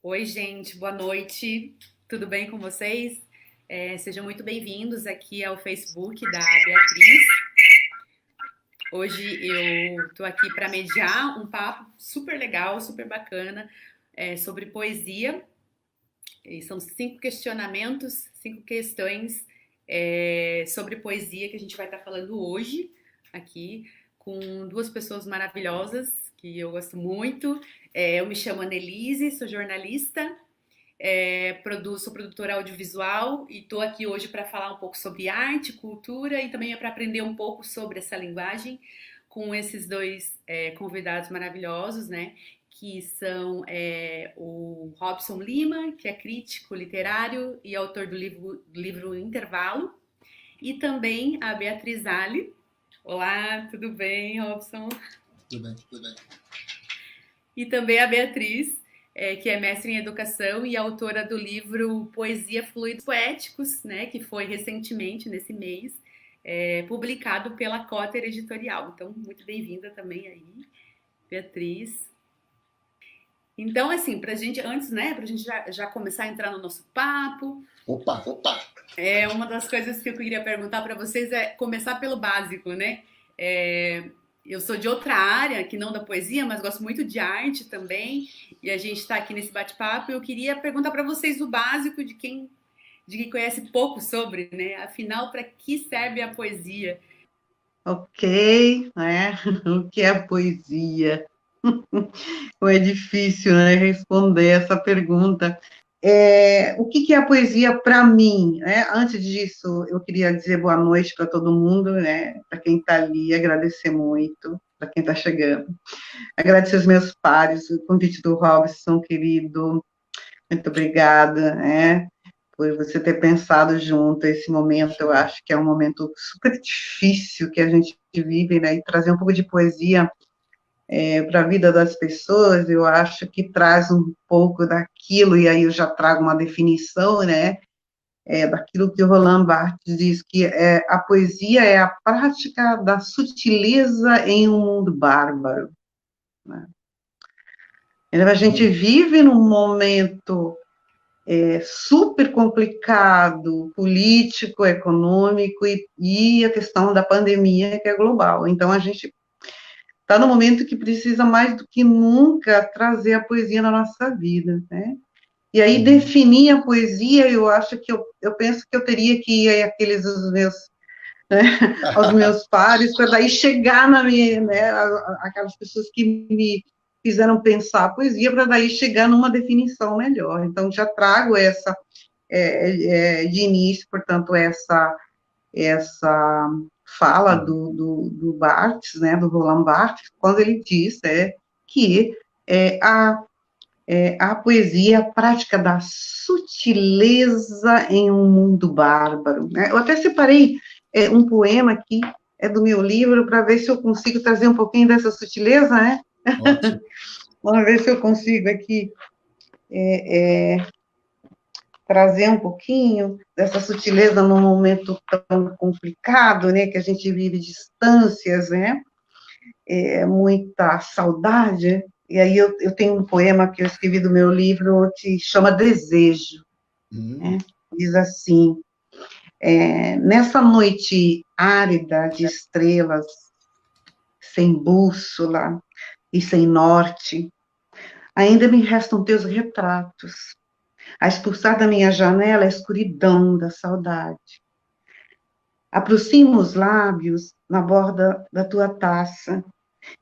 Oi, gente, boa noite. Tudo bem com vocês? Sejam muito bem-vindos aqui ao Facebook da Beatriz. Hoje eu estou aqui para mediar um papo super legal, super bacana, sobre poesia. E são 5 questionamentos, 5 questões sobre poesia que a gente vai estar falando hoje aqui com duas pessoas maravilhosas que eu gosto muito. Eu me chamo Annelise, sou jornalista, sou produtora audiovisual e estou aqui hoje para falar um pouco sobre arte, cultura e também para aprender um pouco sobre essa linguagem com esses dois convidados maravilhosos, né? Que são o Robson Lima, que é crítico literário e autor do livro Intervalo, e também a Beatriz Ali. Olá, tudo bem, Robson? Tudo bem, tudo bem. E também a Beatriz, que é mestre em educação e autora do livro Poesia Fluidos Poéticos, né, que foi recentemente, nesse mês, publicado pela Cotter Editorial. Então, muito bem-vinda também aí, Beatriz. Então, assim, pra gente, antes, né, pra gente já começar a entrar no nosso papo, Opa, opa! uma das coisas que eu queria perguntar para vocês é começar pelo básico, né? É, eu sou de outra área, que não da poesia, mas gosto muito de arte também, e a gente está aqui nesse bate-papo. Eu queria perguntar para vocês o básico de quem conhece pouco sobre, né? Afinal, para que serve a poesia? Ok, né? O que é poesia? Ou é difícil, né, responder essa pergunta. O que é a poesia para mim? Né? Antes disso, eu queria dizer boa noite para todo mundo, né? Para quem está ali, agradecer muito, para quem está chegando. Agradecer os meus pares, o convite do Robson, querido, muito obrigada, né? Por você ter pensado junto esse momento. Eu acho que é um momento super difícil que a gente vive, né? E trazer um pouco de poesia para a vida das pessoas, eu acho que traz um pouco daquilo, e aí eu já trago uma definição, né? Daquilo que o Roland Barthes diz, que a poesia é a prática da sutileza em um mundo bárbaro. Né? Então, a gente vive num momento super complicado, político, econômico, e a questão da pandemia, que é global. Então, a gente está no momento que precisa mais do que nunca trazer a poesia na nossa vida, né? E aí, definir a poesia, eu acho que eu penso que eu teria que ir àqueles né, aos meus pares, para daí chegar na minha, né, aquelas pessoas que me fizeram pensar a poesia, para daí chegar numa definição melhor. Então, já trago essa, de início, portanto, essa fala do Barthes, né, do Roland Barthes, quando ele diz que a poesia é a prática da sutileza em um mundo bárbaro. Né? Eu até separei um poema aqui, do meu livro, para ver se eu consigo trazer um pouquinho dessa sutileza, né? Ótimo. Vamos ver se eu consigo aqui trazer um pouquinho dessa sutileza num momento tão complicado, né, que a gente vive distâncias, né, muita saudade. E aí eu tenho um poema que eu escrevi do meu livro que chama Desejo, né? Diz assim: nessa noite árida de estrelas, sem bússola e sem norte, ainda me restam teus retratos, a expulsar da minha janela a escuridão da saudade. Aproximo os lábios na borda da tua taça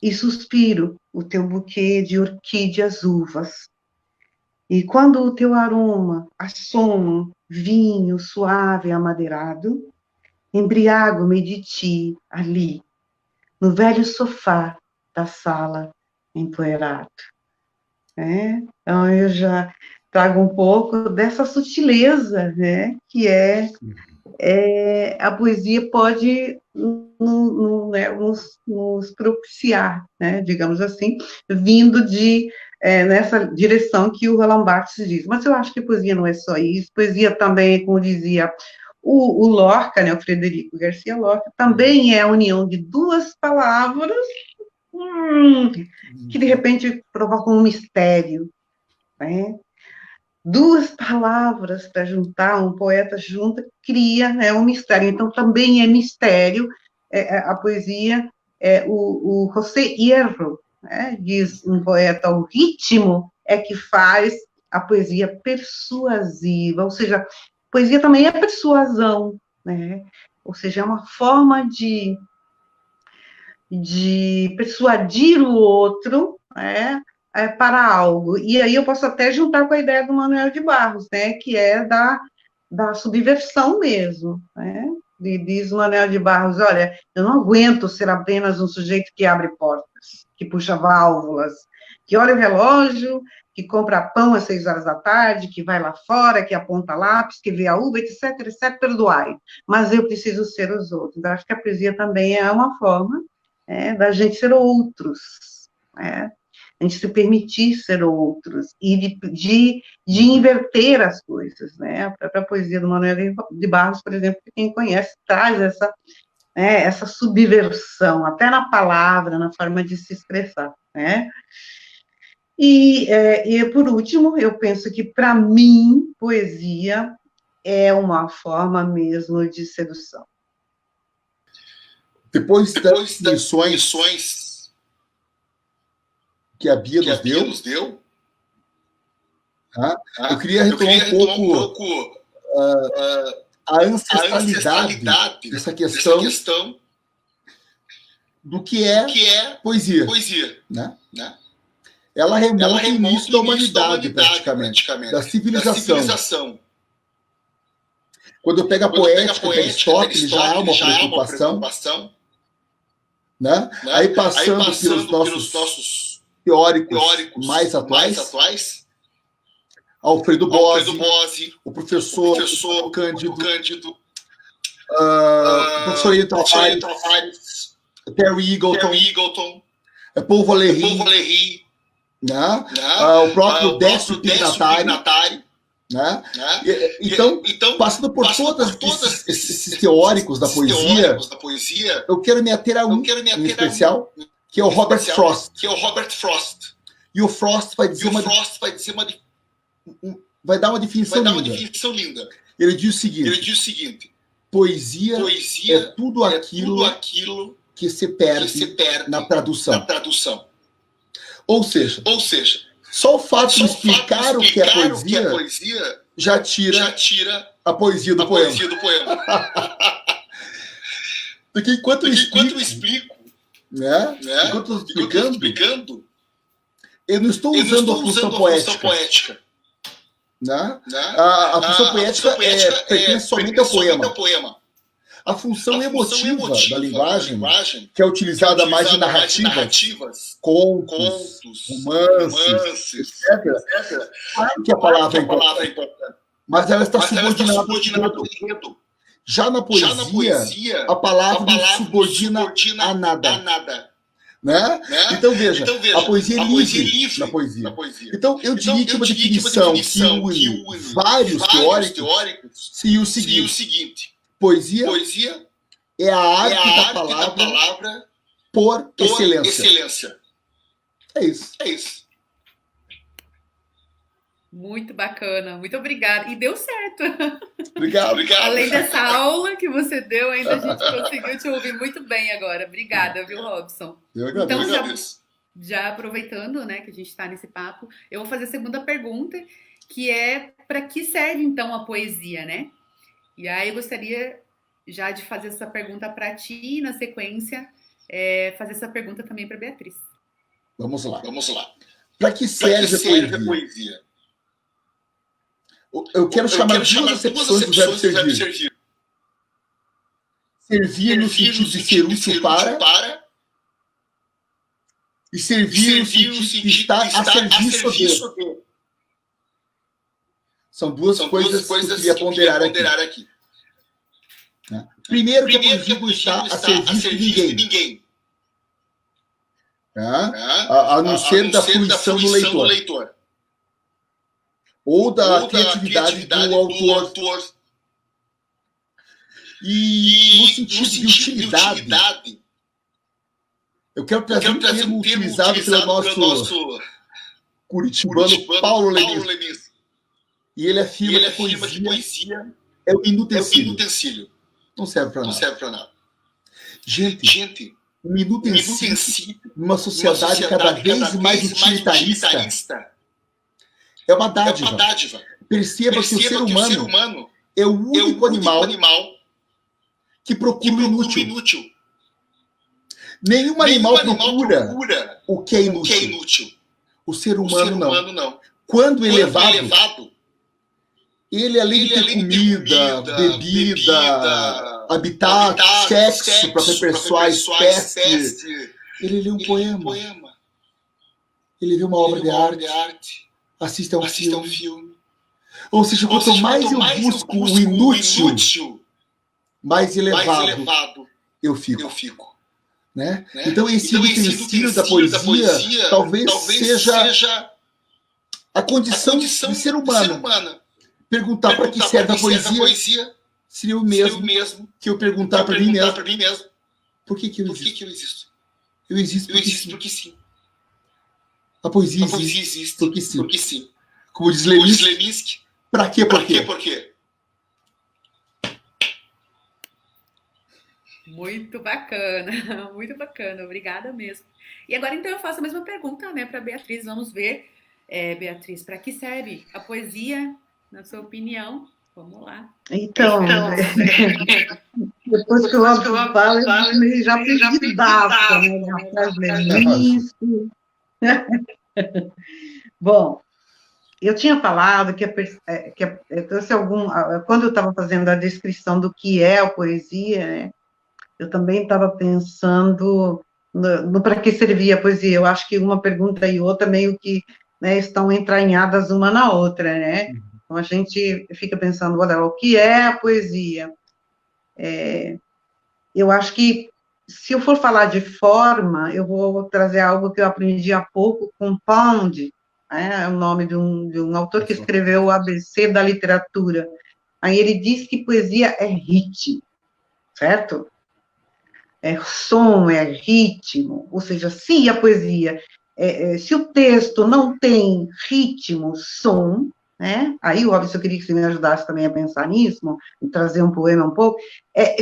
e suspiro o teu buquê de orquídeas uvas. E quando o teu aroma assoma vinho suave e amadeirado, embriago-me de ti ali, no velho sofá da sala empoeirado. Então, eu já trago um pouco dessa sutileza, né, que a poesia pode né, nos propiciar, né, digamos assim, vindo nessa direção que o Roland Barthes diz. Mas eu acho que poesia não é só isso, poesia também, como dizia o Lorca, né, o Frederico Garcia Lorca, também é a união de duas palavras que, de repente, provocam um mistério, né? duas palavras para juntar, um poeta junta, cria, né, um mistério. Então, também é mistério, a poesia, o José Hierro, né, diz um poeta, o ritmo é que faz a poesia persuasiva, ou seja, poesia também é persuasão, né, ou seja, é uma forma de persuadir o outro, né, para algo. E aí eu posso até juntar com a ideia do Manuel de Barros, né, que é da subversão mesmo, né? Diz o Manuel de Barros, olha, eu não aguento ser apenas um sujeito que abre portas, que puxa válvulas, que olha o relógio, que compra pão às 6 horas da tarde, que vai lá fora, que aponta lápis, que vê a uva, etc, etc, perdoai. Mas eu preciso ser os outros. Eu acho que a poesia também é uma forma da gente ser outros, né? A gente se permitir ser outros e de inverter as coisas, né? A própria poesia do Manuel de Barros, por exemplo, que quem conhece, traz essa subversão, até na palavra, na forma de se expressar, né? E por último, eu penso que, para mim, poesia é uma forma mesmo de sedução. Depois das lições que a Bia nos deu, eu queria retomar um pouco a ancestralidade dessa questão do que é poesia. Né? Ela remonta ao início da humanidade, praticamente, da civilização. Quando eu pego a poética de Aristóteles, já há uma preocupação. Né? Aí passando pelos nossos teóricos mais atuais, Alfredo Bose, o professor Cândido, o professor Hilton Tavares, Terry Eagleton, Paul Valéry, né? O próprio Décio Pignatari, né? Então, passando por todos esses teóricos da poesia, eu quero me ater a um em especial, que é o Robert Frost. E o Frost vai dar uma definição linda. Ele diz o seguinte: poesia é tudo aquilo que se perde na tradução. Ou seja, só o fato de explicar o que é poesia já tira a poesia do poema. Porque enquanto eu explico, né? Enquanto eu estou explicando, eu não estou usando a função poética. Né? A função poética pertence somente ao poema. A função emotiva da linguagem, que é utilizada mais de narrativas, contos, romances, etc. Claro que a palavra é importante, mas ela está subordinada ao enredo. Já na poesia, a palavra não subordina a nada. Né? Então, veja, a poesia é livre na poesia. Então, eu diria que uma definição que une vários teóricos seria o seguinte: poesia é a arte da palavra por excelência. É isso. Muito bacana, muito obrigada. E deu certo. Obrigado. Além dessa aula que você deu, ainda a gente conseguiu te ouvir muito bem agora. Obrigada, viu, Robson? Eu agradeço. Então, já aproveitando, né, que a gente está nesse papo, eu vou fazer a segunda pergunta, que é: para que serve, então, a poesia, né? E aí eu gostaria já de fazer essa pergunta para ti e, na sequência, fazer essa pergunta também para Beatriz. Vamos lá. Para que serve a poesia? Eu quero chamar duas acepções do verbo servir. Servir no sentido de ser útil para, e servir no sentido de estar a serviço de. São duas coisas que eu queria ponderar aqui. Primeiro, que a poesia não está a serviço de ninguém. A não ser da fruição do leitor. Ou da criatividade do autor. E no sentido de utilidade, eu quero trazer um termo utilizado pelo nosso curitibano Paulo Lenis. E ele afirma que poesia é um inutensílio. Não serve para nada. Gente, um inutensílio numa sociedade cada vez mais utilitarista é uma dádiva. Perceba que o ser humano é o único animal que procura o inútil. Nenhum animal procura o que é inútil. O ser humano não. Quando elevado, ele, além de ter comida, bebida, habitat, sexo para perpetuar a espécie, ele lê um poema. Ele vê uma obra de arte. Assiste a um filme. Ou seja, quanto mais eu busco o inútil, mais elevado eu fico. Né? Então, esse utensílio da poesia talvez seja a condição de ser humano. Perguntar para que serve a poesia seria o mesmo que eu perguntar para mim mesmo. Por que eu existo? Eu existo porque sim. A poesia existe porque sim. Como diz Leminski, para quê? Por quê? Muito bacana, muito bacana, obrigada mesmo. E agora, então, eu faço a mesma pergunta, né, para Beatriz. Vamos ver, Beatriz, para que serve a poesia, na sua opinião? Vamos lá. Então depois que eu falo, eu já perdi data, né? Bom, eu tinha falado quando eu estava fazendo a descrição do que é a poesia, né, eu também estava pensando no para que servia a poesia. Eu acho que uma pergunta e outra meio que, né, estão entranhadas uma na outra, né? Então, a gente fica pensando, olha, o que é a poesia? Eu acho que, se eu for falar de forma, eu vou trazer algo que eu aprendi há pouco com Pound, é o nome de um autor que escreveu o ABC da literatura. Aí ele diz que poesia é ritmo, certo? É som, é ritmo, ou seja, se a poesia, se o texto não tem ritmo, som, né? Aí, óbvio, se eu queria que você me ajudasse também a pensar nisso, e trazer um poema um pouco,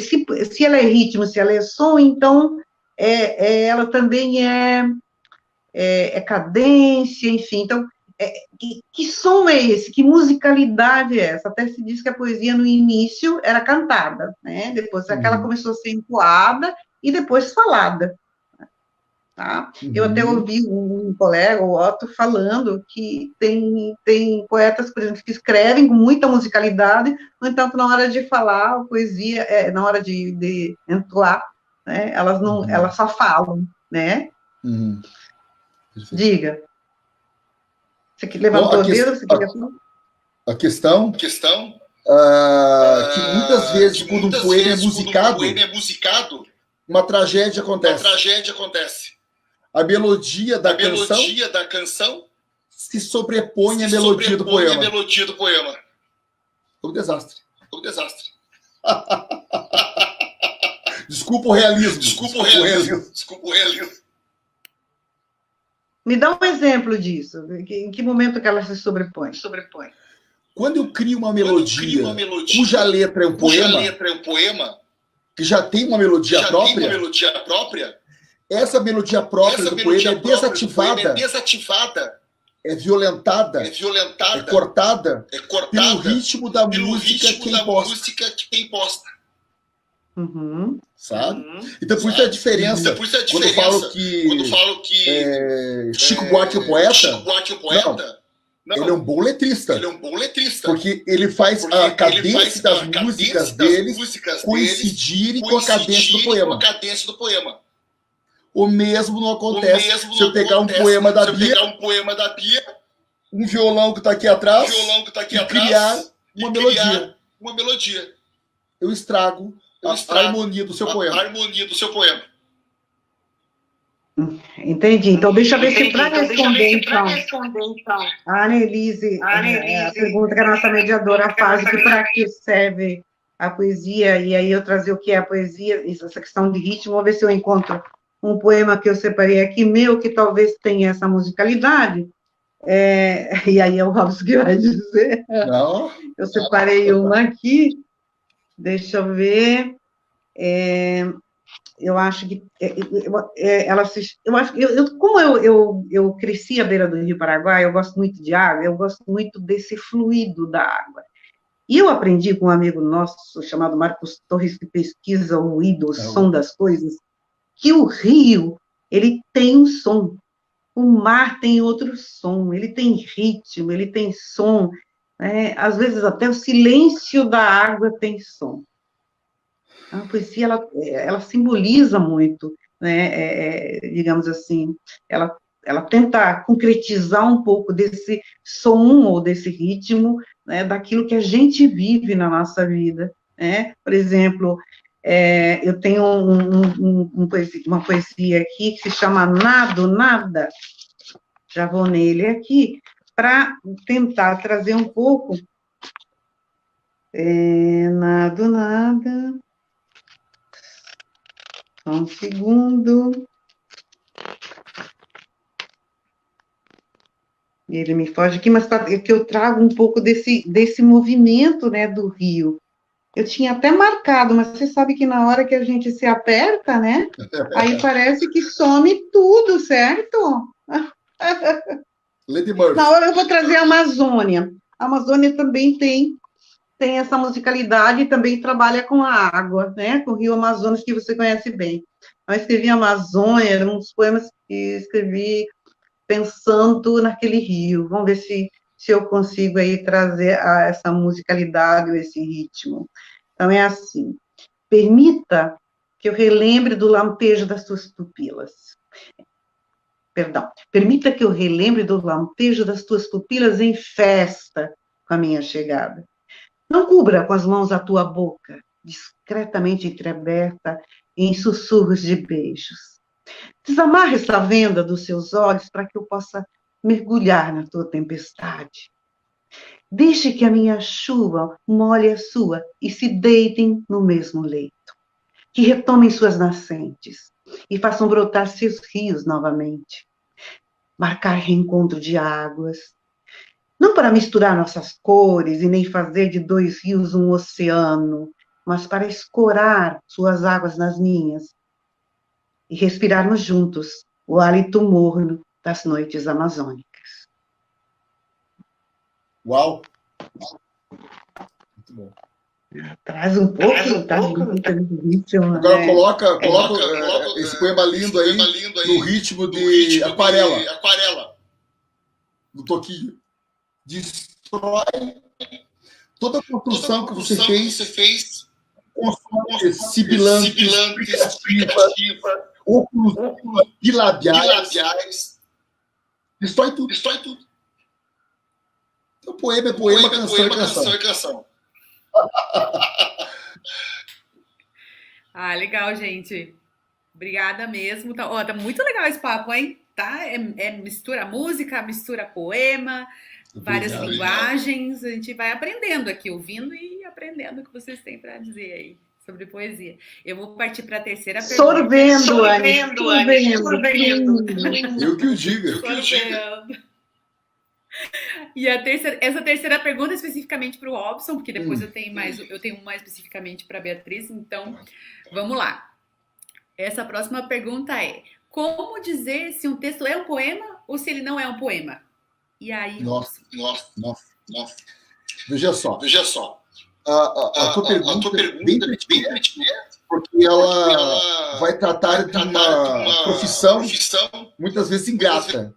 se ela é ritmo, se ela é som, então ela também é cadência, enfim, então, que som é esse? Que musicalidade é essa? Até se diz que a poesia, no início, era cantada, né? Depois ela começou a ser entoada e depois falada. Tá? Eu até ouvi um colega, o Otto, falando que tem poetas, por exemplo, que escrevem com muita musicalidade, no entanto, na hora de falar a poesia, na hora de entoar, né, elas só falam, né? Diga. Você que levantou o dedo? A questão que muitas vezes, quando um poema é musicado, uma tragédia acontece. A melodia da canção se sobrepõe à melodia do poema. É um desastre. Desculpa o realismo. Me dá um exemplo disso. Em que momento que ela se sobrepõe? Quando eu crio uma melodia cuja letra é um poema, que já tem uma melodia própria, essa melodia própria do poema é desativada, é violentada, é cortada pelo ritmo da música que é imposta. Sabe? Então, por isso a diferença. Quando eu falo que Chico Buarque é poeta, não, ele é um bom letrista. Porque ele faz a cadência das músicas dele coincidirem com a cadência do poema. O mesmo não acontece se eu pegar um poema da Bia, um violão que está aqui atrás, e criar uma melodia. Eu estrago a harmonia do seu poema. Entendi. Então, deixa eu ver se para responder, então, a Annelise, a pergunta que a nossa mediadora faz, que para que serve a poesia, e aí eu trazer o que é a poesia, essa questão de ritmo, vou ver se eu encontro um poema que eu separei aqui, meu, que talvez tenha essa musicalidade. E aí é o Robson que vai dizer. Não. Eu separei uma aqui, deixa eu ver. Eu acho que como eu cresci à beira do Rio Paraguai, eu gosto muito de água, eu gosto muito desse fluido da água. E eu aprendi com um amigo nosso chamado Marcos Torres, que pesquisa o ruído, o som das coisas, que o rio, ele tem um som. O mar tem outro som, ele tem ritmo, ele tem som, né? Às vezes até o silêncio da água tem som. A poesia, ela simboliza muito, né? Digamos assim, ela tenta concretizar um pouco desse som ou desse ritmo, né? Daquilo que a gente vive na nossa vida, né? Por exemplo, eu tenho uma poesia aqui que se chama Nado, Nada, já vou nele aqui, para tentar trazer um pouco, Nado, Nada, só um segundo. Ele me foge aqui, mas é que eu trago um pouco desse movimento, né, do rio. Eu tinha até marcado, mas você sabe que na hora que a gente se aperta, né, aí parece que some tudo, certo? Lady Murphy. Na hora eu vou trazer a Amazônia. A Amazônia também tem essa musicalidade e também trabalha com a água, né? Com o Rio Amazonas, que você conhece bem. Eu escrevi Amazônia, eram uns poemas que escrevi pensando naquele rio. Vamos ver se eu consigo aí trazer essa musicalidade, esse ritmo. Então, é assim. Permita que eu relembre do lampejo das tuas pupilas. Perdão. Permita que eu relembre do lampejo das tuas pupilas em festa com a minha chegada. Não cubra com as mãos a tua boca, discretamente entreaberta, em sussurros de beijos. Desamarre essa venda dos seus olhos para que eu possa mergulhar na tua tempestade. Deixe que a minha chuva molhe a sua e se deitem no mesmo leito. Que retomem suas nascentes e façam brotar seus rios novamente. Marcar reencontro de águas, não para misturar nossas cores e nem fazer de dois rios um oceano, mas para escorar suas águas nas minhas e respirarmos juntos o hálito morno das noites amazônicas. Uau! Muito bom. Traz um pouco, tá? Agora coloca esse poema lindo aí no ritmo de Aquarela, do Toquinho. Destrói toda a construção que você fez sibilante, explicativa, oclusiva, bilabiais. Destrói tudo. Então, poema é poema, canção é canção. Legal, gente. Obrigada mesmo. Tá muito legal esse papo, hein? Tá? Mistura música, mistura poema, várias linguagens. A gente vai aprendendo aqui, ouvindo e aprendendo o que vocês têm para dizer aí sobre poesia. Eu vou partir para a terceira pergunta. Sorvendo. Eu que o diga. E essa terceira pergunta é especificamente para o Robson, porque depois eu tenho uma especificamente para a Beatriz, então vamos lá. Essa próxima pergunta é: como dizer se um texto é um poema ou se ele não é um poema? E aí, Nossa. Veja só. A tua pergunta é bem pertinente, porque ela vai tratar de uma profissão muitas vezes ingrata,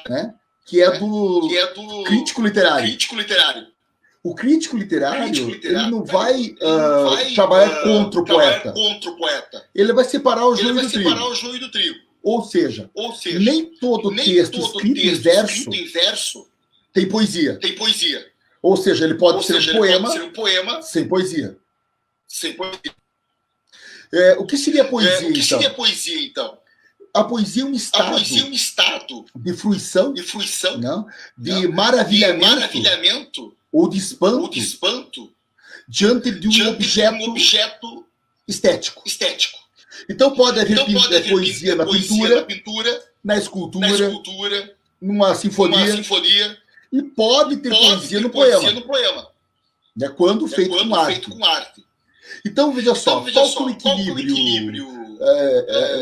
né? Que é do crítico literário. O crítico literário, ele não vai trabalhar contra o poeta. Ele vai separar o joio do trigo. Ou seja, nem todo texto escrito em verso tem poesia. Ou seja, ele pode ser um poema sem poesia. O que seria poesia, então? A poesia é um estado de fruição, não? De maravilhamento ou de espanto diante de um objeto estético. Então pode haver poesia na pintura, na escultura, numa sinfonia, e pode ter poesia no poema. Né, quando feito com arte. Então, veja só, qual que é o equilíbrio?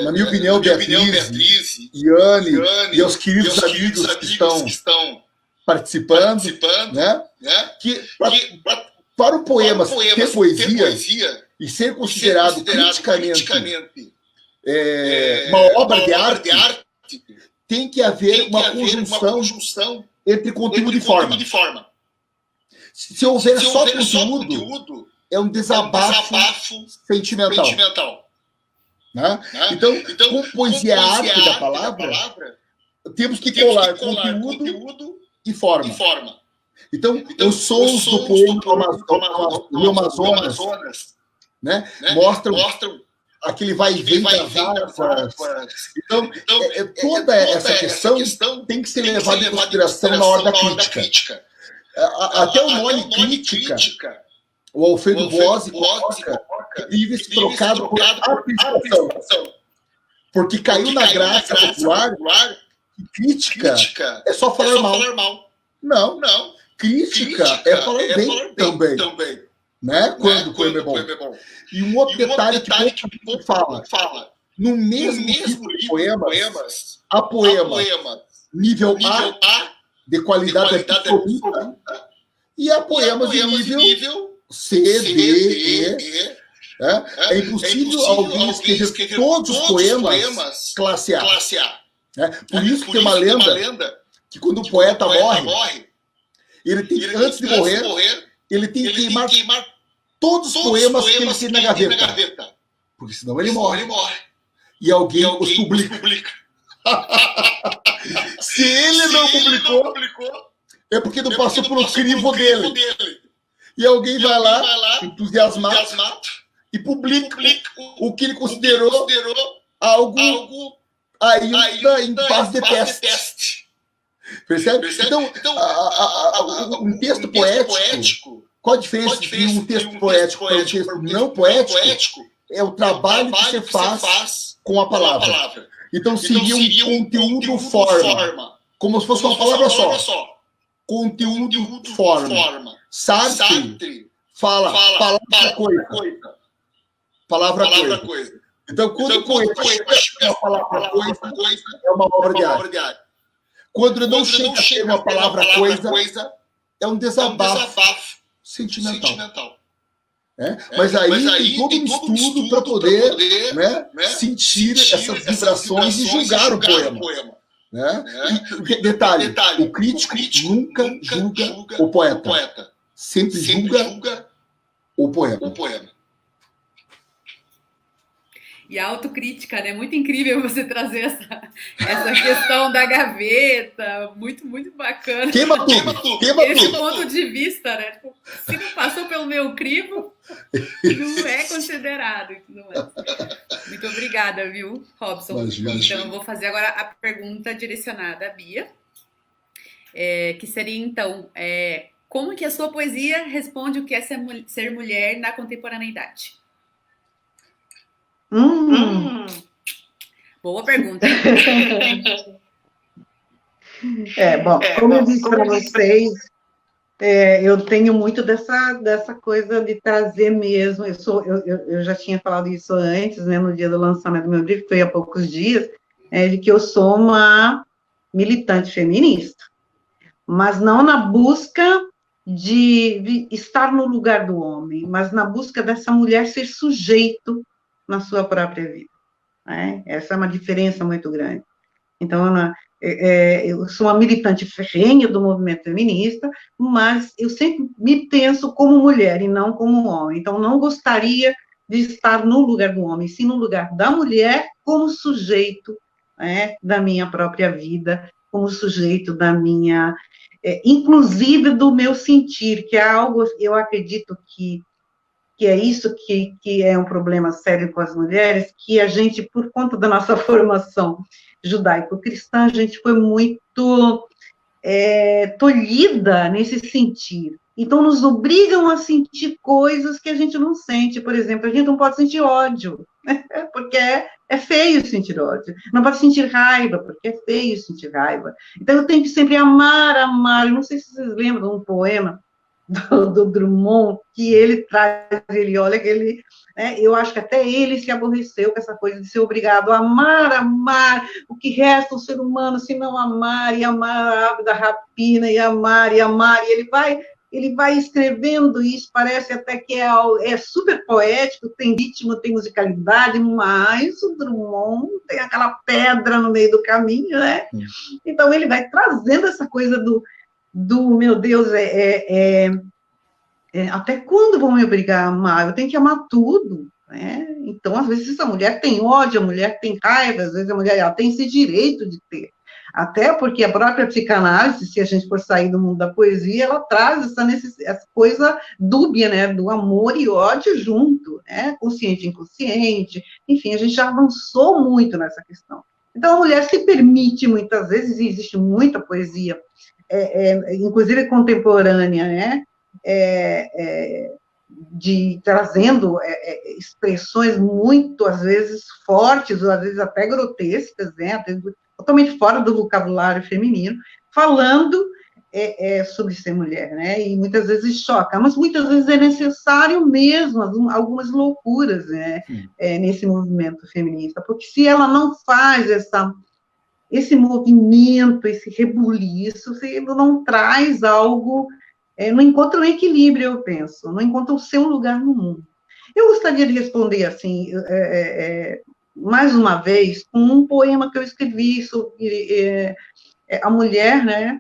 Na minha opinião, Beatriz, Iane e aos queridos amigos que estão participando, né? Que para o poema ter poesia e ser considerado criticamente uma obra de arte, tem que haver uma conjunção entre conteúdo e forma. Se houver só conteúdo, é um desabafo sentimental. Né? Então, com poesia arte da palavra, temos que colar conteúdo e forma. Então, os sons do poema do Amazonas, né, mostram aquele vai e vem das águas. Então, toda essa questão tem que ser levada em consideração na hora da crítica. Até o nome crítica, o Alfredo Boasi coloca que vive esse trocado por apreciação. Porque caiu na graça popular que crítica é só falar mal. Não. Crítica é falar bem também. Né? Quando o poema é bom. E um outro detalhe que pouco fala. No mesmo tipo de poemas, há poema nível A, de qualidade absoluta, e há poemas de nível C, D, E. É impossível alguém escrever todos os poemas classe A. Por isso que tem uma lenda que quando o poeta morre, ele tem, antes de morrer, ele tem que queimar todos os poemas que ele tem na gaveta. Porque senão ele morre. E alguém os publica. Se ele não publicou, é porque não passou por um crivo dele. E alguém vai lá, entusiasmado, e publica o que ele considerou algo ainda em fase de teste. Percebe? Então, um texto poético, qual a diferença entre um texto poético e um texto não poético? É o trabalho que você faz com a palavra. Então, seria um conteúdo-forma. Como se fosse uma palavra só. Conteúdo-forma. Sartre fala palavra coisa. Então, quando o poeta chega a palavra coisa, é uma obra de arte. Quando ele não chega a ter uma palavra coisa, é um desabafo sentimental. Mas aí tem todo um estudo para poder sentir essas vibrações e julgar o poema. Detalhe, o crítico nunca julga o poeta. Sempre julga o poema. E a autocrítica, né? Muito incrível você trazer essa questão da gaveta. Muito, muito bacana. Queima tudo. Esse ponto de vista, né? Tipo, se não passou pelo meu crivo, não é considerado. Muito obrigada, viu, Robson? Imagina. Então, eu vou fazer agora a pergunta direcionada à Bia. Que seria, então, como que a sua poesia responde o que é ser mulher na contemporaneidade? Boa pergunta. Bom, como eu disse para vocês, eu tenho muito dessa coisa de trazer mesmo. Eu já tinha falado isso antes, né, no dia do lançamento do meu livro, que foi há poucos dias, de que eu sou uma militante feminista, mas não na busca de estar no lugar do homem, mas na busca dessa mulher ser sujeito na sua própria vida. Essa é uma diferença muito grande. Então, eu sou uma militante ferrenha do movimento feminista, mas eu sempre me penso como mulher e não como homem. Então, não gostaria de estar no lugar do homem, sim no lugar da mulher como sujeito da minha própria vida, como sujeito da minha... inclusive do meu sentir, que é algo, eu acredito que é isso que é um problema sério com as mulheres, que a gente, por conta da nossa formação judaico-cristã, a gente foi muito tolhida nesse sentir, Então, nos obrigam a sentir coisas que a gente não sente. Por exemplo, a gente não pode sentir ódio, porque é feio sentir ódio. Não pode sentir raiva, porque é feio sentir raiva. Então, eu tenho que sempre amar, amar. Eu não sei se vocês lembram de um poema do Drummond, que ele traz, ele olha que ele, né, eu acho que até ele se aborreceu com essa coisa de ser obrigado a amar, amar, o que resta um ser humano se não amar, e amar a ave da rapina, e amar, e ele vai escrevendo isso, parece até que é super poético, tem ritmo, tem musicalidade, mas o Drummond tem aquela pedra no meio do caminho, né? Então ele vai trazendo essa coisa meu Deus, até quando vão me obrigar a amar? Eu tenho que amar tudo, né? Então, às vezes, a mulher tem ódio, a mulher tem raiva, às vezes a mulher ela tem esse direito de ter. Até porque a própria psicanálise, se a gente for sair do mundo da poesia, ela traz essa coisa dúbia, né? Do amor e ódio junto, né? Consciente e inconsciente. Enfim, a gente já avançou muito nessa questão. Então, a mulher se permite, muitas vezes, e existe muita poesia, inclusive contemporânea, né? Trazendo expressões muito, às vezes, fortes, ou às vezes até grotescas, né? Totalmente fora do vocabulário feminino, falando sobre ser mulher, né? E muitas vezes choca, mas muitas vezes é necessário mesmo algumas loucuras, né? Nesse movimento feminista, porque se ela não faz esse movimento, esse rebuliço, se não traz algo, não encontra um equilíbrio, eu penso, não encontra o seu lugar no mundo. Eu gostaria de responder, assim, mais uma vez, com um poema que eu escrevi sobre a mulher, né,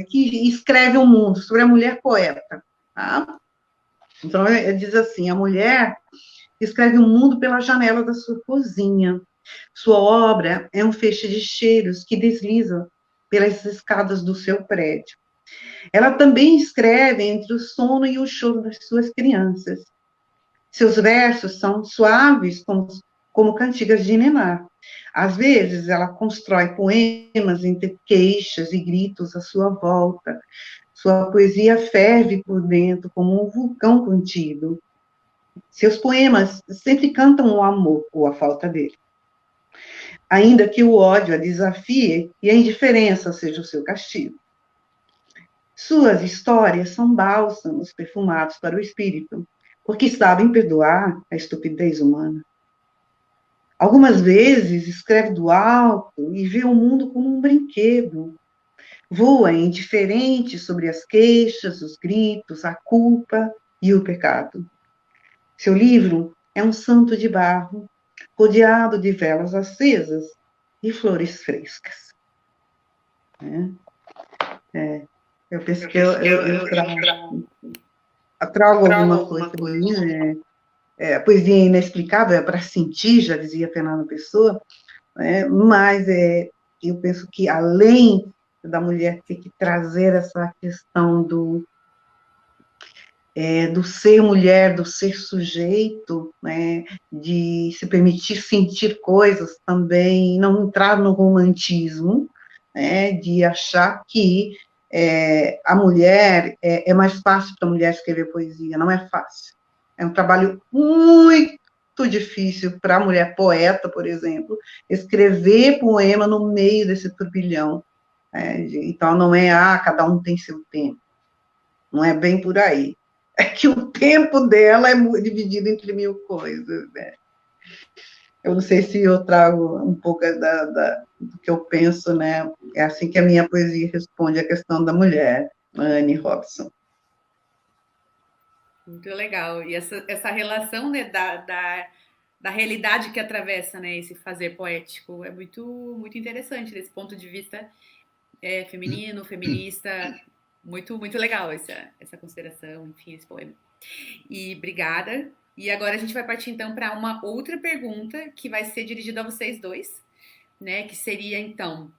que escreve o mundo, sobre a mulher poeta, tá? Então, diz assim, a mulher escreve o mundo pela janela da sua cozinha. Sua obra é um feixe de cheiros que desliza pelas escadas do seu prédio. Ela também escreve entre o sono e o choro das suas crianças. Seus versos são suaves como cantigas de ninar. Às vezes, ela constrói poemas entre queixas e gritos à sua volta. Sua poesia ferve por dentro como um vulcão contido. Seus poemas sempre cantam o amor ou a falta dele. Ainda que o ódio a desafie e a indiferença seja o seu castigo. Suas histórias são bálsamos perfumados para o espírito, porque sabem perdoar a estupidez humana. Algumas vezes escreve do alto e vê o mundo como um brinquedo. Voa indiferente sobre as queixas, os gritos, a culpa e o pecado. Seu livro é um santo de barro, rodeado de velas acesas e flores frescas. Eu penso que eu trago alguma coisa aí, a poesia é inexplicável, é para sentir, já dizia Fernando Pessoa, mas eu penso que, além da mulher ter que trazer essa questão do ser mulher, do ser sujeito, né, de se permitir sentir coisas também, não entrar no romantismo, né, de achar que a mulher, é mais fácil para a mulher escrever poesia, não é fácil. É um trabalho muito difícil para a mulher poeta, por exemplo, escrever poema no meio desse turbilhão. Então, não é, cada um tem seu tempo. Não é bem por aí. É que o tempo dela é dividido entre mil coisas, né? Eu não sei se eu trago um pouco do que eu penso, né? É assim que a minha poesia responde à questão da mulher, Anne Robson. Muito legal. E essa relação, né, da realidade que atravessa, né, esse fazer poético é muito, muito interessante desse ponto de vista feminino, feminista. Muito, muito legal essa consideração, enfim, esse poema. E obrigada. E agora a gente vai partir, então, para uma outra pergunta que vai ser dirigida a vocês dois, né? Que seria, então,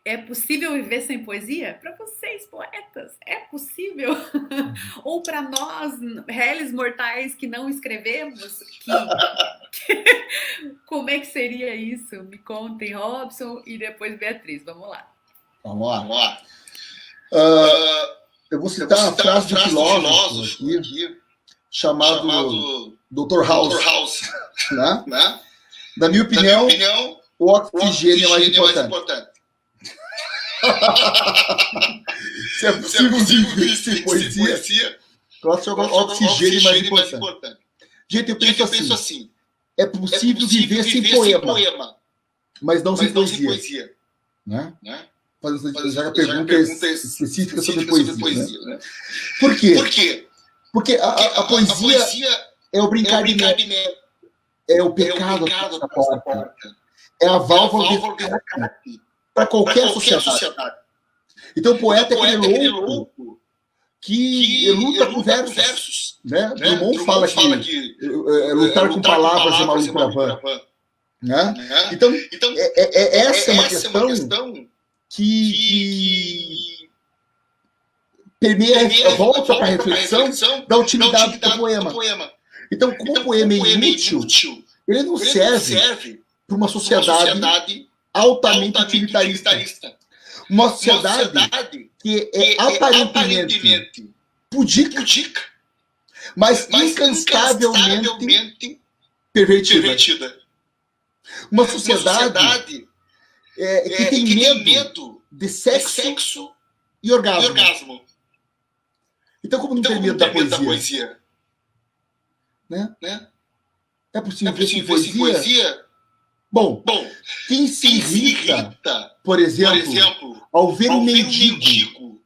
é possível viver sem poesia? Para vocês, poetas, é possível? Ou para nós, réis mortais que não escrevemos, como é que seria isso? Me contem, Robson, e depois Beatriz. Vamos lá. Vamos lá. Eu vou citar a frase do filósofo aqui, chamado Dr. House. Né? Na minha opinião, o oxigênio é mais importante. Se é possível viver sem poesia, eu acho que o oxigênio é mais importante. Gente, eu penso assim, é possível viver sem poema, mas não sem poesia. Né? Já a pergunta é específica sobre poesia. Né? Por quê? Porque a poesia é o brincar de mel, é o pecado da porta, é a válvula para qualquer sociedade. Então o poeta é aquele louco que luta com versos. Né? Drummond fala que lutar com palavras é maluco para van. Né? Então, essa é uma questão que permeia, volta para a reflexão da utilidade do poema. Então, como o poema é inútil, ele não serve para uma sociedade altamente utilitarista. Uma sociedade que é aparentemente pudica, mas incansavelmente pervertida. Uma sociedade que tem medo de sexo e orgasmo. Então, como não tem medo da poesia? Né? É possível viver sem poesia? Bom, quem se irrita, por exemplo, ao ver um mendigo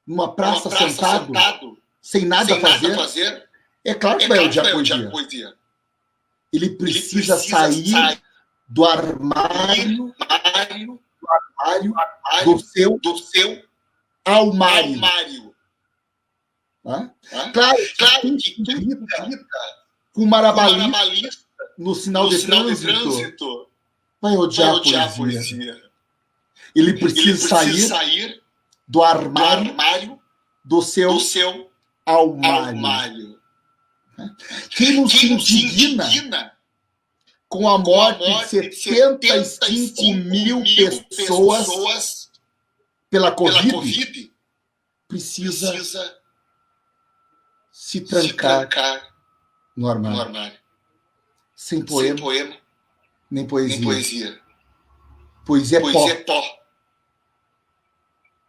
numa praça sentado, sem nada a fazer, é claro que vai odiar a poesia. Ele precisa sair do armário do seu almário. Claro que irrita com marabalista no sinal de trânsito vai odiar a poesia. Ele precisa sair do armário do seu almário. Quem não se indigna com a morte de 75 mil pessoas pela Covid precisa se trancar no armário. Sem poema, nem poesia. Poesia é pó.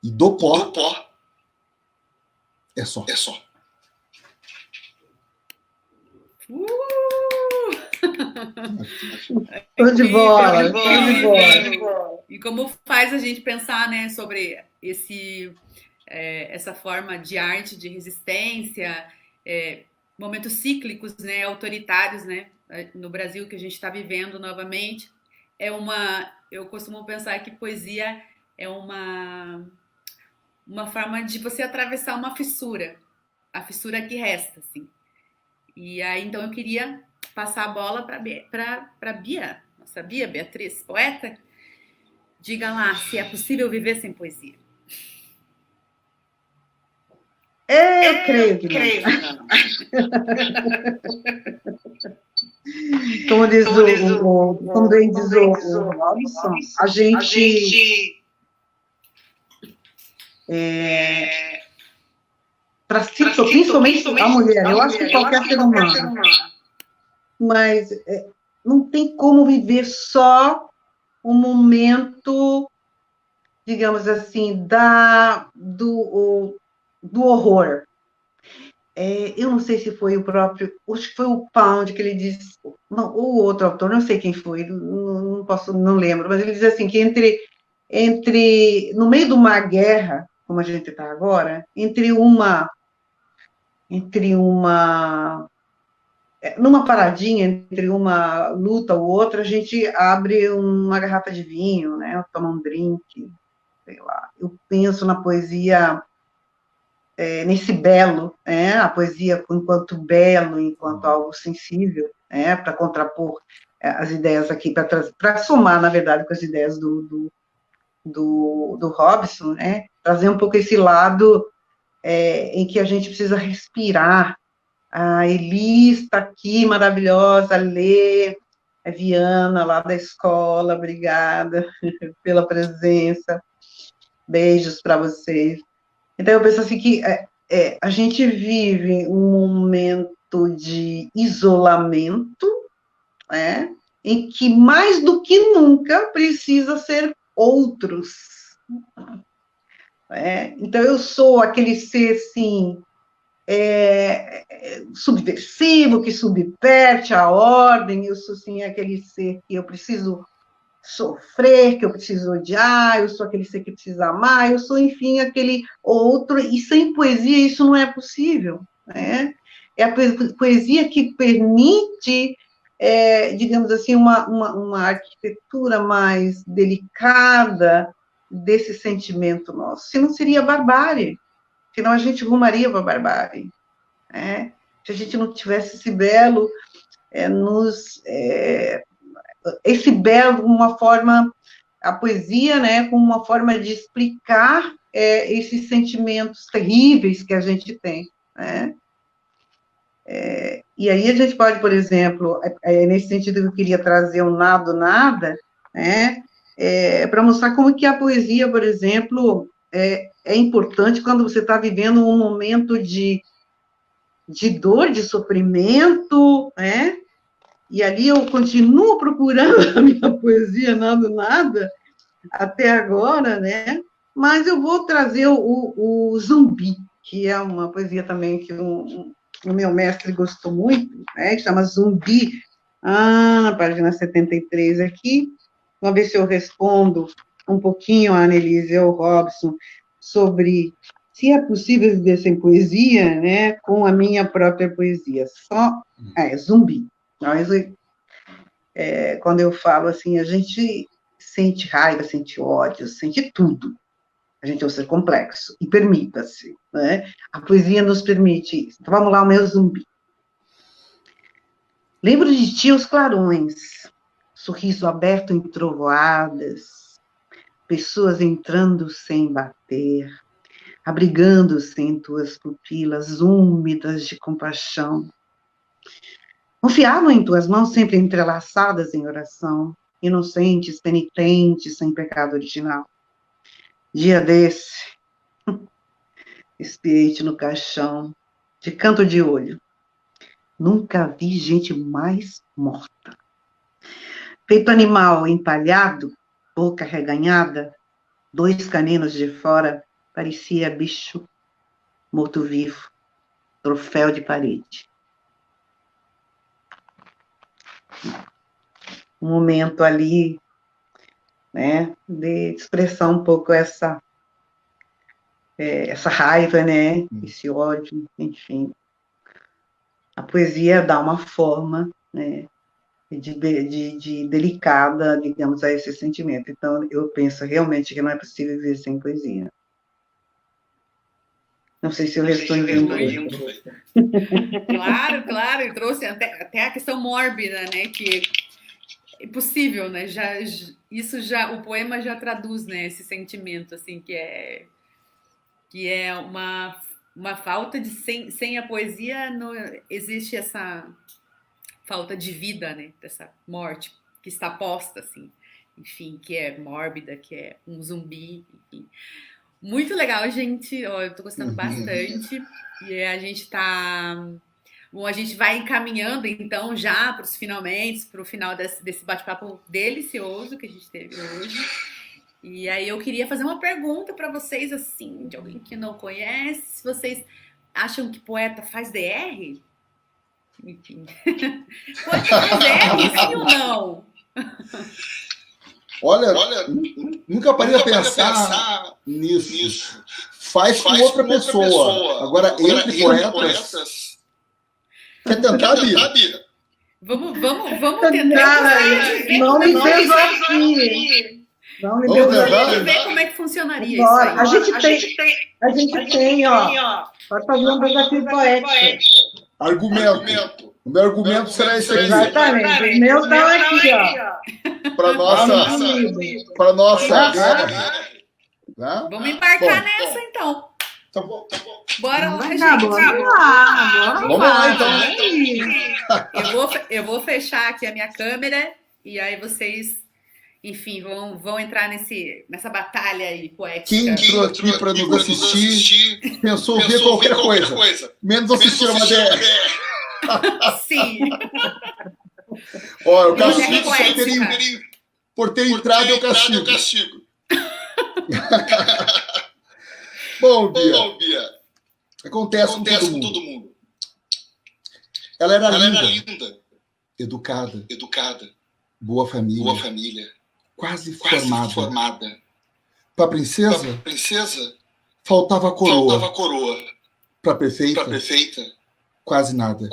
E do pó é só. Tô de bola. E como faz a gente pensar, né, sobre essa forma de arte, de resistência, momentos cíclicos, né, autoritários, né, no Brasil que a gente está vivendo novamente. Eu costumo pensar que poesia é uma forma de você atravessar uma fissura, a fissura que resta, assim. E aí, então, eu queria passar a bola para Bia, nossa Bia, Beatriz, poeta. Diga lá se é possível viver sem poesia. Eu creio que não. Como diz o Robson, a gente principalmente a mulher, eu acho que qualquer ser humano, mas não tem como viver só um momento, digamos assim, do horror. Eu não sei se foi o próprio, acho que foi o Pound que ele disse, não, ou outro autor, não sei quem foi, não lembro, mas ele diz assim, que no meio de uma guerra, como a gente está agora, numa paradinha, entre uma luta ou outra, a gente abre uma garrafa de vinho, né, toma um drink, sei lá. Eu penso na poesia, nesse belo, a poesia enquanto belo, enquanto algo sensível, para contrapor as ideias aqui, para somar, na verdade, com as ideias do Robson, trazer um pouco esse lado em que a gente precisa respirar. A Elis está aqui, maravilhosa, Lê, a Viana, lá da escola, obrigada pela presença, beijos para vocês. Então, eu penso assim que a gente vive um momento de isolamento, né, em que mais do que nunca precisa ser outros. Né? Então, eu sou aquele ser, assim, subversivo, que subverte a ordem, eu sou, assim, aquele ser que eu preciso sofrer, que eu preciso odiar, eu sou aquele ser que precisa amar, eu sou, enfim, aquele outro, e sem poesia isso não é possível, né? É a poesia que permite, digamos assim, uma arquitetura mais delicada desse sentimento nosso, senão seria barbárie, senão a gente rumaria para a barbárie, né? Se a gente não tivesse esse belo esse belo, uma forma, a poesia, né, como uma forma de explicar esses sentimentos terríveis que a gente tem, né? E aí a gente pode, por exemplo, nesse sentido que eu queria trazer um nada, né, para mostrar como que a poesia, por exemplo, é importante quando você está vivendo um momento de dor, de sofrimento, né? E ali eu continuo procurando a minha poesia, nada, até agora, né? Mas eu vou trazer o Zumbi, que é uma poesia também que o meu mestre gostou muito, né? Que chama Zumbi, na página 73 aqui. Vamos ver se eu respondo um pouquinho a Annelise e ao Robson sobre se é possível viver sem poesia, né? Com a minha própria poesia. Zumbi. Nós, quando eu falo assim, a gente sente raiva, sente ódio, sente tudo. A gente é um ser complexo. E permita-se, né? A poesia nos permite isso. Então, vamos lá, o meu Zumbi. Lembro de ti os clarões, sorriso aberto em trovoadas, pessoas entrando sem bater, abrigando-se em tuas pupilas úmidas de compaixão. Confiavam em tuas mãos sempre entrelaçadas em oração, inocentes, penitentes, sem pecado original. Dia desse, espiei-te no caixão, de canto de olho. Nunca vi gente mais morta. Peito animal empalhado, boca reganhada, 2 caninos de fora, parecia bicho morto-vivo, troféu de parede. Um momento ali, né, de expressar um pouco essa raiva, né, esse ódio, enfim. A poesia dá uma forma, né, de delicada, digamos, a esse sentimento. Então, eu penso realmente que não é possível viver sem poesia. Não sei se eu respondi. Claro, e trouxe até a questão mórbida, né, que é possível, né, o poema já traduz, né, esse sentimento, assim, que é uma falta de, sem a poesia, não existe essa falta de vida, né, dessa morte que está posta, assim, enfim, que é mórbida, que é um zumbi, enfim. Muito legal, gente. Eu tô gostando bastante. E a gente tá. Bom, a gente vai encaminhando, então, já para os finalmente, para o final desse bate-papo delicioso que a gente teve hoje. E aí eu queria fazer uma pergunta para vocês, assim, de alguém que não conhece. Se vocês acham que poeta faz DR? Enfim. Poeta faz DR, sim ou não? Olha, nunca parei a pensar nisso. Faz com outra pessoa. Agora, entre poetas... Quer tentar, Bia? Vamos tentar. Não me desafie. Vamos ver como é que funcionaria isso aí. A gente tem, ó. Pode fazer um desafio poético. Argumento. O meu argumento será esse aqui. Exatamente. Os meus estão aqui, ó. Para nossa guerra. Vamos embarcar nessa, então. Tá bom. Bora lá, gente. Vamos lá, então. Eu vou fechar aqui a minha câmera e aí vocês enfim, vão entrar nessa batalha aí poética. Quem entrou aqui para nos assistir pensou ver qualquer coisa, menos assistir a Madeira. Sim. Olha, o castigo por ter entrado, eu castigo. Bom, Bia, acontece com todo mundo. Ela era linda, educada, boa família, quase formada. Para a princesa, faltava coroa. Para a prefeita, quase nada.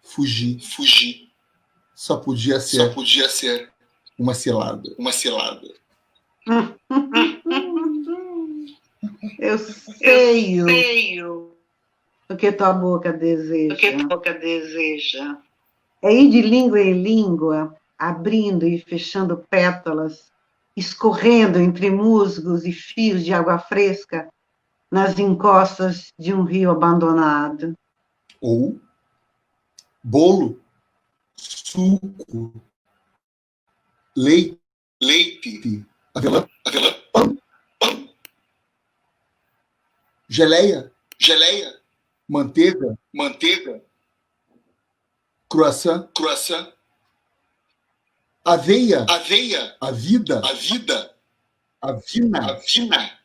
Fugir. Só podia ser uma cilada. Eu sei o que tua boca deseja. É ir de língua em língua, abrindo e fechando pétalas, escorrendo entre musgos e fios de água fresca nas encostas de um rio abandonado. Ou bolo, suco, leite, avelã, pão, geleia, manteiga, croissant, aveia, a vida, avina,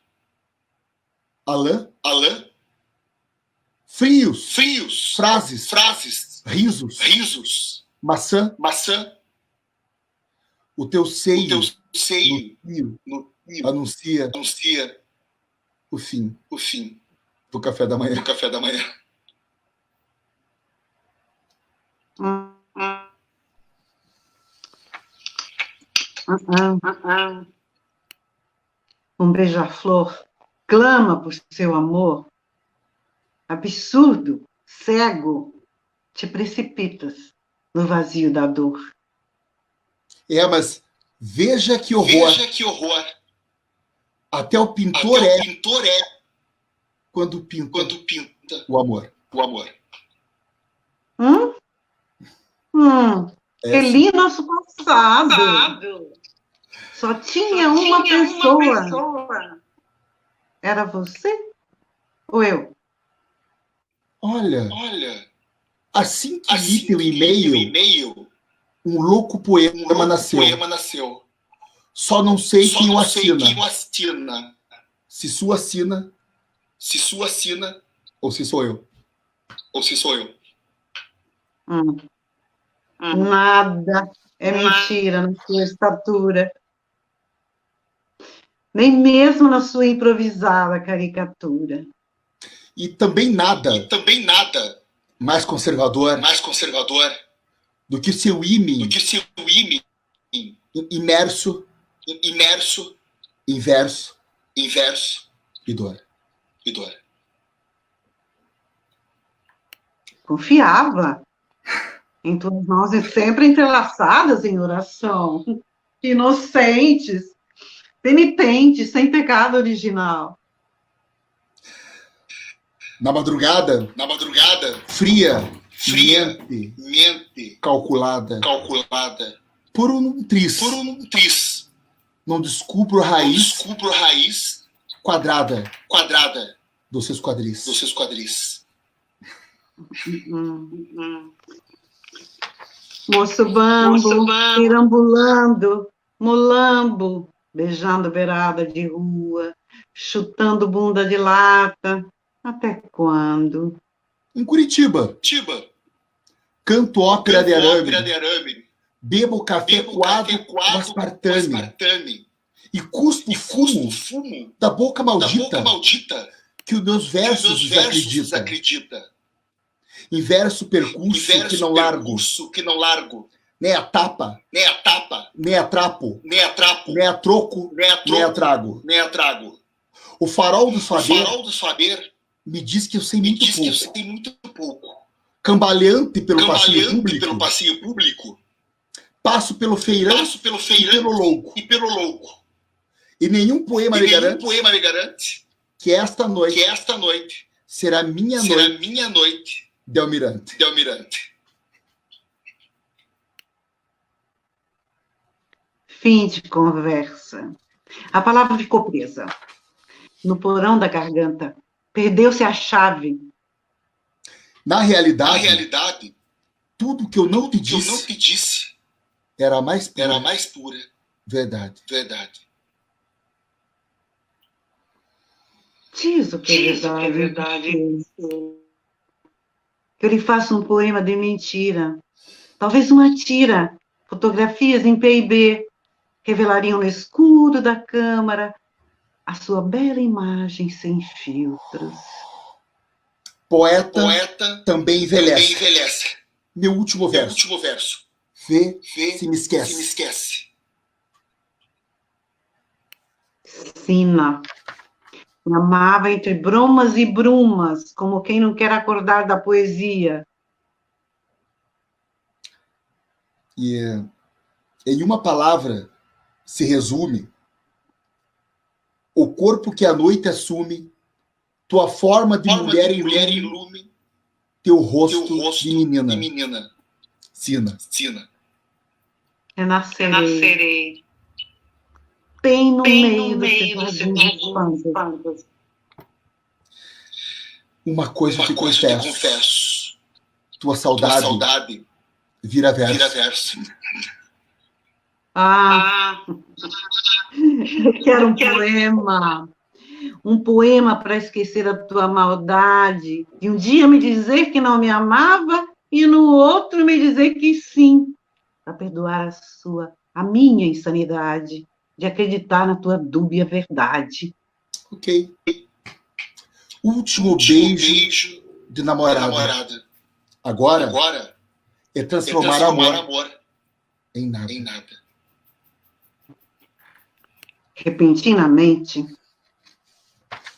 alã, frios, frases, risos, maçã, o teu seio, no fio, anuncia o fim do café da manhã. Um beija-flor clama por seu amor. Absurdo, cego, te precipitas no vazio da dor. Mas veja que horror. Até o pintor é quando pinta o amor. Reli nosso passado. Só tinha uma pessoa. Era você ou eu? Olha, assim que li pelo e-mail, um louco poema nasceu. Só não sei quem o assina. Se sua assina ou se sou eu. Nada é mentira na sua estatura. Nem mesmo na sua improvisada caricatura. E também nada mais conservador do que seu ímã imerso, inverso e dor. Confiava em tuas mãos sempre entrelaçadas em oração, inocentes, penitentes, sem pecado original. Na madrugada, fria, mente, calculada, por um tris. Não descubro a raiz quadrada dos seus quadris. Moço bambo, perambulando, molambo, beijando beirada de rua, chutando bunda de lata. Até quando? Em Curitiba, canto ópera de arame, bebo café coado com aspartame e cuspo fumo da boca maldita que os meus versos desacredita. Em verso percurso que não largo, nem a tapa, nem a trapo, nem a troco, nem a trago. O farol do saber me diz que eu sei muito pouco. Cambaleante pelo passeio público, passo pelo feirão e pelo louco. E nenhum poema me garante que esta noite será minha noite de Almirante. fim de conversa. A palavra ficou presa no porão da garganta. Perdeu-se a chave. Na realidade, tudo que eu não te disse era a mais pura verdade. Diz o que é verdade. Que eu lhe faço um poema de mentira. Talvez uma tira. Fotografias em PIB revelariam no escuro da câmara a sua bela imagem sem filtros. Poeta também envelhece. Meu último verso. Vê se me esquece. Sina. Me amava entre brumas e brumas, como quem não quer acordar da poesia. E em uma palavra se resume: o corpo que a noite assume, tua forma de mulher ilume, teu rosto de menina. Sina. Renascerei. Bem no meio do jardim dos espantos. Uma coisa te confesso. Tua saudade vira verso. Eu quero um poema. Um poema para esquecer a tua maldade. E um dia me dizer que não me amava e no outro me dizer que sim. Para perdoar a minha insanidade de acreditar na tua dúbia verdade. Ok. Último beijo de namorada. Agora é transformar amor em nada. Repentinamente,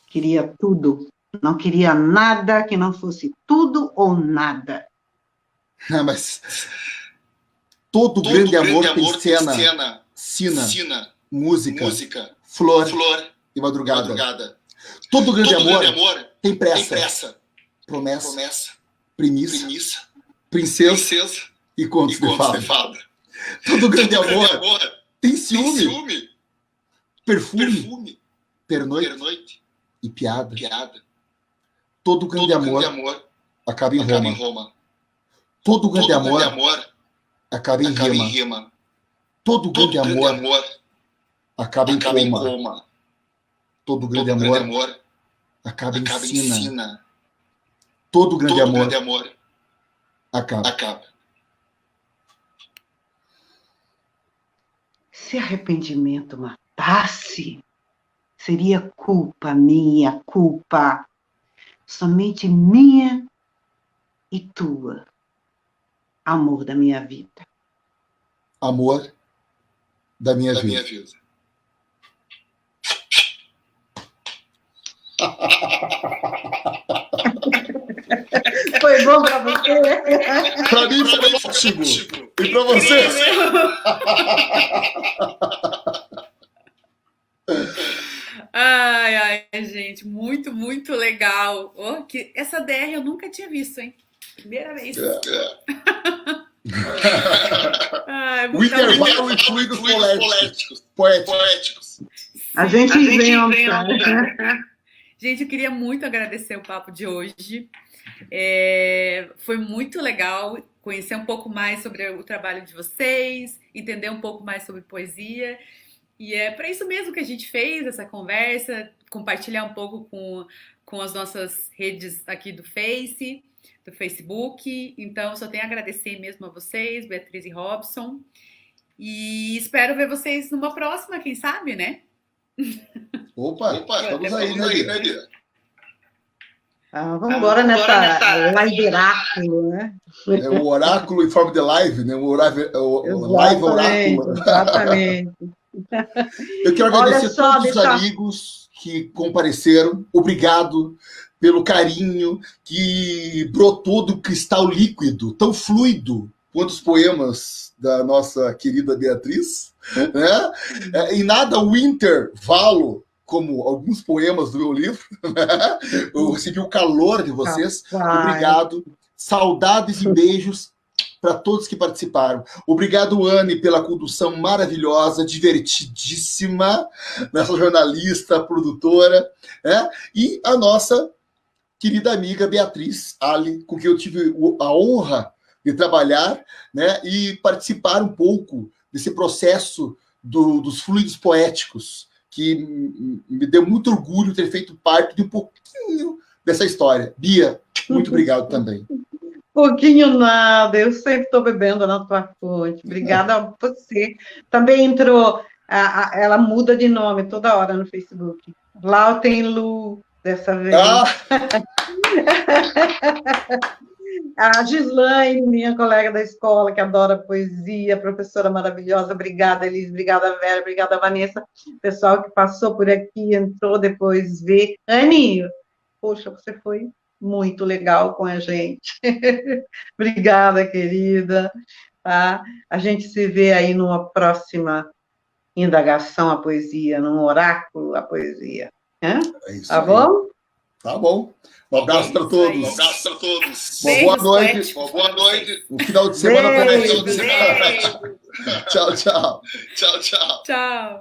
queria tudo. Não queria nada que não fosse tudo ou nada. Mas todo grande amor tem cena, música, flor e madrugada. Todo grande amor tem pressa, promessa, premissa, princesa e contos de fada. Todo grande amor tem ciúme, perfume, pernoite e piada. Todo grande amor acaba em Roma. Todo grande amor acaba em rima. Todo grande amor acaba em coma. Todo grande amor acaba em sina. Todo grande amor acaba. Se arrependimento matasse, seria minha culpa, somente minha e tua, amor da minha vida. Amor da minha vida. Foi bom pra você? Pra mim foi ótimo. E pra você? Ai, gente, muito, muito legal. Oh, essa DR eu nunca tinha visto, hein? Primeira vez. O intervalo e fluidos poéticos. A gente inventa. Gente, eu queria muito agradecer o papo de hoje. Foi muito legal conhecer um pouco mais sobre o trabalho de vocês, entender um pouco mais sobre poesia. E é para isso mesmo que a gente fez essa conversa, compartilhar um pouco com as nossas redes aqui do Facebook. Então, só tenho a agradecer mesmo a vocês, Beatriz e Robson. E espero ver vocês numa próxima, quem sabe, né? Opa, estamos aí, né, Bia? Vamos embora nessa live oráculo, né? O oráculo em forma de live, né? O live oráculo. Exatamente. Eu quero agradecer a todos os amigos que compareceram. Obrigado pelo carinho que brotou do cristal líquido, tão fluido quanto os poemas da nossa querida Beatriz, né? Em nada o intervalo, como alguns poemas do meu livro, né? Eu recebi o calor de vocês. Obrigado. Saudades e beijos para todos que participaram. Obrigado, Anne, pela condução maravilhosa, divertidíssima, nossa jornalista, produtora, né? E a nossa querida amiga Beatriz Ali, com quem eu tive a honra de trabalhar, né? E participar um pouco desse processo dos fluidos poéticos, que me deu muito orgulho ter feito parte de um pouquinho dessa história. Bia, muito obrigado também. Pouquinho nada, eu sempre estou bebendo na tua fonte. Obrigada a você. Também entrou, ela muda de nome toda hora no Facebook. Lá tem Lu, dessa vez. A Gislaine, minha colega da escola, que adora poesia, professora maravilhosa. Obrigada, Elis. Obrigada, Vera. Obrigada, Vanessa. Pessoal que passou por aqui, entrou depois, vê. Anne, poxa, você foi muito legal com a gente. Obrigada, querida. Tá? A gente se vê aí numa próxima indagação à poesia, num oráculo à poesia. É isso tá aí. Bom? Tá bom. Um abraço para todos. Um abraço para todos. Boa noite. Boa noite. Um final de semana poético. Beijo. Tchau, tchau. Tchau.